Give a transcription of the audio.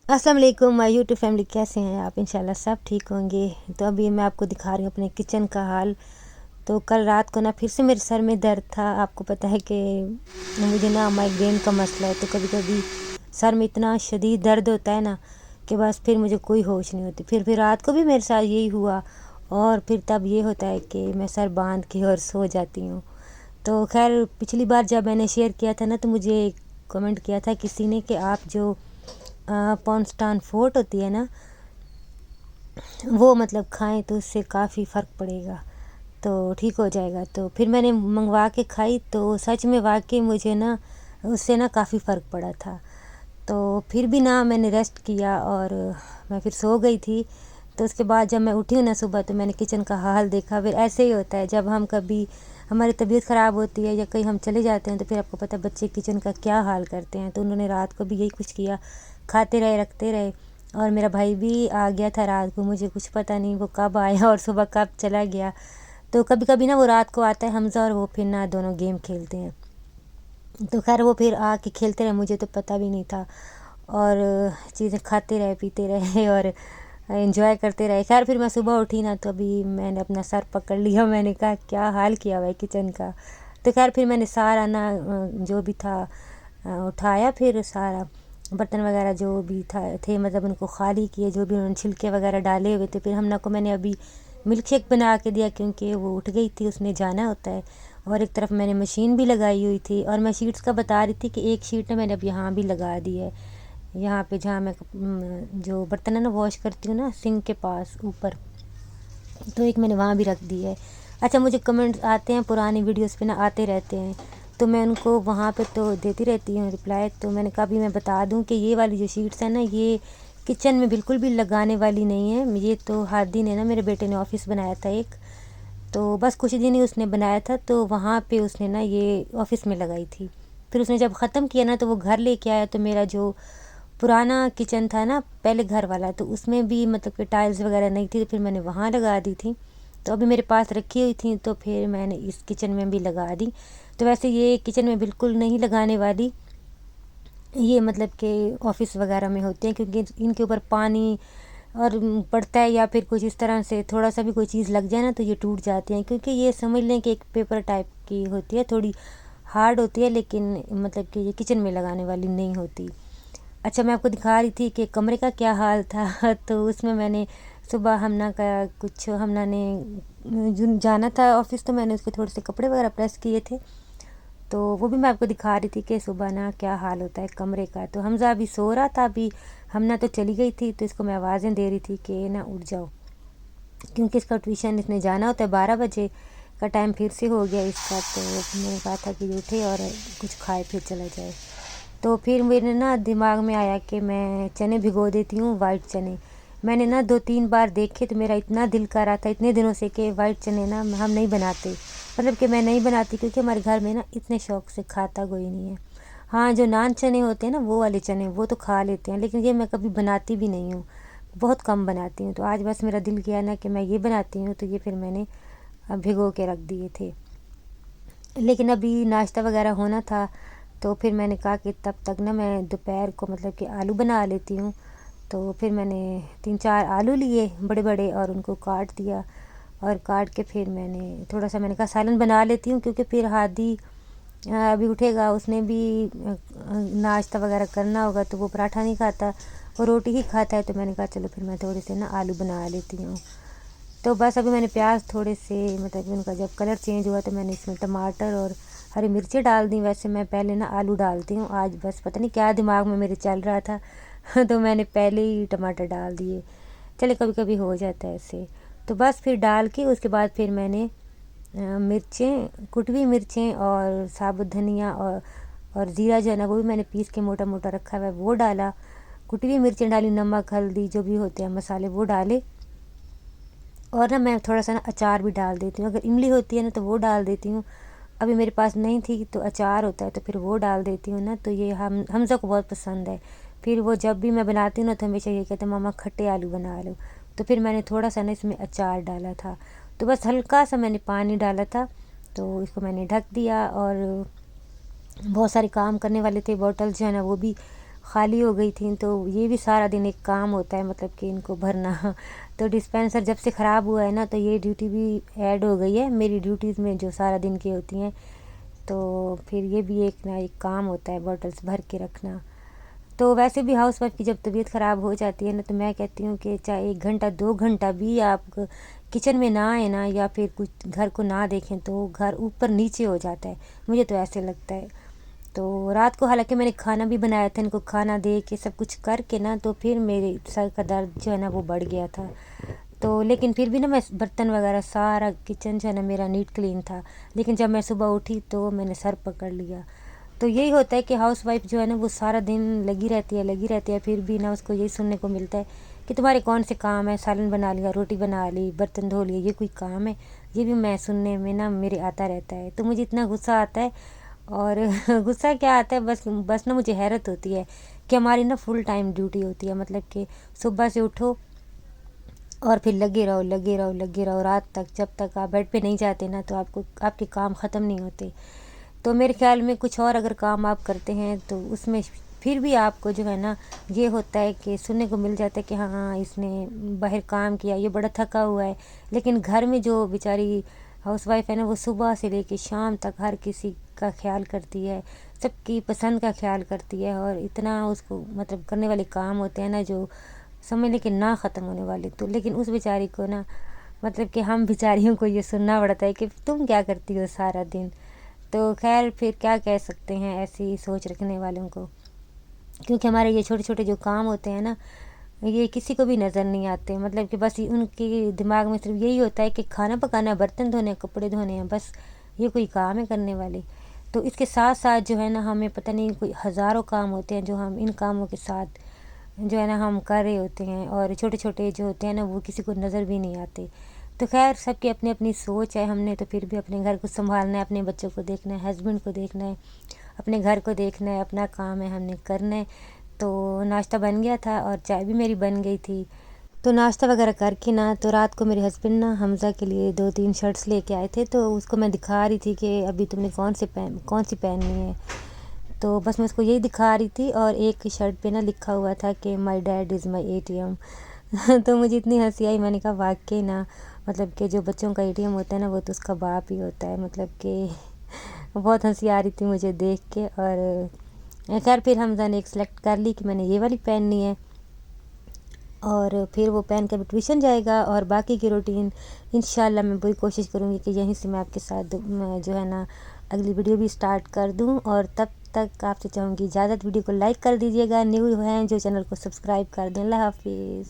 अस्सलाम वालेकुम my YouTube family, कैसे हैं आप? इंशाल्लाह सब ठीक होंगे। तो अभी मैं आपको दिखा रही हूँ अपने किचन का हाल। तो कल रात को ना फिर से मेरे सर में दर्द था। आपको पता है कि मुझे ना माइग्रेन का मसला है, तो कभी कभी सर में इतना शदीद दर्द होता है ना कि बस फिर मुझे कोई होश नहीं होती। फिर रात को भी मेरे साथ यही हुआ, और फिर तब ये होता है कि मैं सर बांध के और सो जाती हूँ। तो खैर पिछली बार जब मैंने शेयर किया था ना, तो मुझे कमेंट किया था किसी ने कि आप जो पॉन्स्टान फोर्ट होती है ना, वो मतलब खाएं तो उससे काफ़ी फ़र्क पड़ेगा, तो ठीक हो जाएगा। तो फिर मैंने मंगवा के खाई, तो सच में वाकई मुझे ना उससे ना काफ़ी फ़र्क पड़ा था। तो फिर भी ना मैंने रेस्ट किया और मैं फिर सो गई थी। तो उसके बाद जब मैं उठी हूँ ना सुबह, तो मैंने किचन का हाल देखा। फिर ऐसे ही होता है जब हम कभी हमारी तबीयत ख़राब होती है या कहीं हम चले जाते हैं, तो फिर आपको पता है बच्चे किचन का क्या हाल करते हैं। तो उन्होंने रात को भी यही कुछ किया, खाते रहे रखते रहे। और मेरा भाई भी आ गया था रात को, मुझे कुछ पता नहीं वो कब आया और सुबह कब चला गया। तो कभी कभी ना वो रात को आता है हमज़ा, और वो फिर ना दोनों गेम खेलते हैं। तो खैर वो फिर आके खेलते रहे, मुझे तो पता भी नहीं था। और चीज़ें खाते रहे पीते रहे और एंजॉय करते रहे। खैर फिर मैं सुबह उठी ना, तो अभी मैंने अपना सर पकड़ लिया, मैंने कहा क्या हाल किया हुआ है किचन का। तो खैर फिर मैंने सारा ना जो भी था उठाया, फिर सारा बर्तन वगैरह जो भी थे मतलब उनको खाली किए, जो भी उन्होंने छिलके वगैरह डाले हुए थे। फिर हमना को मैंने अभी मिल्क शेक बना के दिया, क्योंकि वो उठ गई थी, उसने जाना होता है। और एक तरफ मैंने मशीन भी लगाई हुई थी, और मैं शीट्स का बता रही थी कि एक शीट ना मैंने अब यहाँ भी लगा दी है, यहाँ पे जहाँ मैं जो बर्तन है ना वॉश करती हूँ ना, सिंक के पास ऊपर, तो एक मैंने वहाँ भी रख दी है। अच्छा, मुझे कमेंट्स आते हैं पुरानी वीडियोस पे ना, आते रहते हैं, तो मैं उनको वहाँ पे तो देती रहती हूँ रिप्लाई। तो मैंने कहा भी मैं बता दूँ कि ये वाली जो शीट्स है ना, ये किचन में बिल्कुल भी लगाने वाली नहीं है। ये तो हादी ने ना, मेरे बेटे ने ऑफ़िस बनाया था एक, तो बस कुछ दिन ही उसने बनाया था, तो वहाँ पे उसने ना ये ऑफ़िस में लगाई थी। फिर उसने जब ख़त्म किया ना, तो वो घर लेके आया। तो मेरा जो पुराना किचन था ना पहले घर वाला, तो उसमें भी मतलब कि टाइल्स वगैरह नहीं थी, तो फिर मैंने वहाँ लगा दी थी। तो अभी मेरे पास रखी हुई थी, तो फिर मैंने इस किचन में भी लगा दी। तो वैसे ये किचन में बिल्कुल नहीं लगाने वाली, ये मतलब कि ऑफ़िस वगैरह में होते हैं, क्योंकि इनके ऊपर पानी और पड़ता है, या फिर कुछ इस तरह से थोड़ा सा भी कोई चीज़ लग जाए ना, तो ये टूट जाते हैं। क्योंकि ये समझ लें कि एक पेपर टाइप की होती है, थोड़ी हार्ड होती है, लेकिन मतलब कि ये किचन में लगाने वाली नहीं होती। अच्छा, मैं आपको दिखा रही थी कि कमरे का क्या हाल था। तो उसमें मैंने सुबह हमना का कुछ, हमना ने जाना था ऑफ़िस, तो मैंने उसके थोड़े से कपड़े वगैरह प्रेस किए थे, तो वो भी मैं आपको दिखा रही थी कि सुबह ना क्या हाल होता है कमरे का। तो हमज़ा अभी सो रहा था, अभी हमना तो चली गई थी, तो इसको मैं आवाज़ें दे रही थी कि ना उठ जाओ, क्योंकि इसका ट्यूशन इसने जाना होता है, 12 बजे का टाइम फिर से हो गया इसका। तो मैंने कहा था कि उठे और कुछ खाए फिर चला जाए। तो फिर मेरे ना दिमाग में आया कि मैं चने भिगो देती हूँ, वाइट चने। मैंने ना 2-3 बार देखे, तो मेरा इतना दिल कर रहा था इतने दिनों से कि वाइट चने ना हम नहीं बनाते, मतलब कि मैं नहीं बनाती, क्योंकि हमारे घर में ना इतने शौक़ से खाता कोई नहीं है। हाँ, जो नान चने होते हैं ना, वो वाले चने वो तो खा लेते हैं, लेकिन ये मैं कभी बनाती भी नहीं हूँ, बहुत कम बनाती हूँ। तो आज बस मेरा दिल किया ना कि मैं ये बनाती हूँ, तो ये फिर मैंने भिगो के रख दिए थे। लेकिन अभी नाश्ता वगैरह होना था, तो फिर मैंने कहा कि तब तक ना मैं दोपहर को मतलब कि आलू बना लेती हूँ। तो फिर मैंने 3-4 आलू लिए बड़े बड़े, और उनको काट दिया, और काट के फिर मैंने थोड़ा सा मैंने कहा सालन बना लेती हूँ, क्योंकि फिर हादी अभी उठेगा, उसने भी नाश्ता वगैरह करना होगा, तो वो पराठा नहीं खाता, वो रोटी ही खाता है। तो मैंने कहा चलो फिर मैं थोड़े से ना आलू बना लेती हूँ। तो बस अभी मैंने प्याज थोड़े से मतलब कि उनका जब कलर चेंज हुआ, तो मैंने इसमें टमाटर और हरी मिर्ची डाल दी। वैसे मैं पहले ना आलू डालती हूँ, आज बस पता नहीं क्या दिमाग में मेरे चल रहा था तो मैंने पहले ही टमाटर डाल दिए। चले, कभी कभी हो जाता है ऐसे। तो बस फिर डाल के उसके बाद फिर मैंने मिर्चें, कुटी हुई मिर्चें और साबुत धनिया और ज़ीरा जो है ना, वो भी मैंने पीस के मोटा मोटा रखा हुआ है, वो डाला। कुटी हुई मिर्चें डाली, नमक हल्दी जो भी होते हैं मसाले वो डाले, और ना मैं थोड़ा सा ना अचार भी डाल देती हूँ। अगर इमली होती है ना, तो वो डाल देती हूँ। अभी मेरे पास नहीं थी, तो अचार होता है, तो फिर वो डाल देती हूँ ना। तो ये हमज़ा को बहुत पसंद है। फिर वो जब भी मैं बनाती हूँ ना, तो हमेशा ये कहते हैं मामा खट्टे आलू बना लो। तो फिर मैंने थोड़ा सा ना इसमें अचार डाला था, तो बस हल्का सा मैंने पानी डाला था। तो इसको मैंने ढक दिया, और बहुत सारे काम करने वाले थे, बॉटल जो है ना वो भी خالی ہو گئی تھیں، تو یہ بھی سارا دن ایک کام ہوتا ہے، مطلب کہ ان کو بھرنا تو ڈسپینسر جب سے خراب ہوا ہے نا، تو یہ ڈیوٹی بھی ایڈ ہو گئی ہے میری ڈیوٹیز میں جو سارا دن کی ہوتی ہیں، تو پھر یہ بھی ایک نہ ایک کام ہوتا ہے بوٹلس بھر کے رکھنا۔ تو ویسے بھی ہاؤس وائف کی جب طبیعت خراب ہو جاتی ہے نا، تو میں کہتی ہوں کہ چاہے 1 گھنٹہ 2 گھنٹہ بھی آپ کچن میں نہ آئیں نا، یا پھر کچھ گھر کو نہ دیکھیں، تو گھر اوپر نیچے ہو جاتا ہے، مجھے تو ایسے لگتا ہے۔ تو رات کو حالانکہ میں نے کھانا بھی بنایا تھا، ان کو کھانا دے کے سب کچھ کر کے نا، تو پھر میرے سر کا درد جو ہے نا وہ بڑھ گیا تھا، تو لیکن پھر بھی نا میں برتن وغیرہ سارا کچن جو ہے نا میرا نیٹ کلین تھا، لیکن جب میں صبح اٹھی تو میں نے سر پکڑ لیا۔ تو یہی ہوتا ہے کہ ہاؤس وائف جو ہے نا وہ سارا دن لگی رہتی ہے، پھر بھی نا اس کو یہی سننے کو ملتا ہے کہ تمہارے کون سے کام ہے، سالن بنا لیا، روٹی بنا لی، برتن دھو لیے، یہ کوئی کام ہے؟ یہ بھی میں سننے میں نا میرے آتا رہتا ہے، تو مجھے اتنا غصہ آتا ہے، اور غصہ کیا آتا ہے، بس نا مجھے حیرت ہوتی ہے کہ ہماری نا فل ٹائم ڈیوٹی ہوتی ہے، مطلب کہ صبح سے اٹھو اور پھر لگے رہو رات تک، جب تک آپ بیڈ پہ نہیں جاتے نا، تو آپ کے کام ختم نہیں ہوتے۔ تو میرے خیال میں کچھ اور اگر کام آپ کرتے ہیں تو اس میں پھر بھی آپ کو جو ہے نا یہ ہوتا ہے کہ سننے کو مل جاتا ہے کہ ہاں اس نے باہر کام کیا، یہ بڑا تھکا ہوا ہے، لیکن گھر میں جو بیچاری ہاؤس وائف ہے نا، وہ صبح سے لے کے شام تک ہر کسی کا خیال کرتی ہے، سب کی پسند کا خیال کرتی ہے، اور اتنا اس کو مطلب کرنے والے کام ہوتے ہیں نا جو سمجھ لیں کہ نہ ختم ہونے والے، تو لیکن اس بیچاری کو نا مطلب کہ ہم بیچاریوں کو یہ سننا پڑتا ہے کہ تم کیا کرتی ہو سارا دن۔ تو خیر پھر کیا کہہ سکتے ہیں ایسی سوچ رکھنے والوں کو، کیونکہ ہمارے یہ چھوٹے چھوٹے جو کام ہوتے ہیں نا، یہ کسی کو بھی نظر نہیں آتے، مطلب کہ بس ان کے دماغ میں صرف یہی ہوتا ہے کہ کھانا پکانا، برتن دھونے، کپڑے دھونے ہیں، بس یہ کوئی کام ہے کرنے والے۔ تو اس کے ساتھ ساتھ جو ہے نا ہمیں پتہ نہیں کوئی ہزاروں کام ہوتے ہیں جو ہم ان کاموں کے ساتھ جو ہے نا ہم کر رہے ہوتے ہیں، اور چھوٹے چھوٹے جو ہوتے ہیں نا وہ کسی کو نظر بھی نہیں آتے۔ تو خیر سب کی اپنی اپنی سوچ ہے، ہم نے تو پھر بھی اپنے گھر کو سنبھالنا ہے، اپنے بچوں کو دیکھنا ہے، ہسبینڈ کو دیکھنا ہے، اپنے گھر کو دیکھنا ہے، اپنا کام ہے ہم نے کرنا ہے۔ تو ناشتہ بن گیا تھا اور چائے بھی میری بن گئی تھی، تو ناشتہ وغیرہ کر کے نا، تو رات کو میرے ہسبینڈ نا حمزہ کے لیے 2-3 شرٹس لے کے آئے تھے، تو اس کو میں دکھا رہی تھی کہ ابھی تم نے کون سی پہننی ہے، تو بس میں اس کو یہی دکھا رہی تھی، اور ایک شرٹ پہ نا لکھا ہوا تھا کہ my dad is my A T M تو مجھے اتنی ہنسی آئی، میں نے کہا واقعی نا مطلب کہ جو بچوں کا اے ٹی ایم ہوتا ہے نا وہ تو اس کا باپ ہی ہوتا ہے، مطلب کہ بہت ہنسی آ رہی تھی مجھے دیکھ کے۔ اور خیر پھر حمزہ نے ایک سلیکٹ کر لی کہ میں نے یہ والی پہننی ہے، اور پھر وہ پہن کر ٹیوشن جائے گا، اور باقی کی روٹین انشاءاللہ میں وہی کوشش کروں گی کہ یہیں سے میں آپ کے ساتھ جو ہے نا اگلی ویڈیو بھی سٹارٹ کر دوں، اور تب تک آپ سے چاہوں گی اجازت، ویڈیو کو لائک کر دیجیے گا، نیو ہیں جو چینل کو سبسکرائب کر دیں۔ اللہ حافظ۔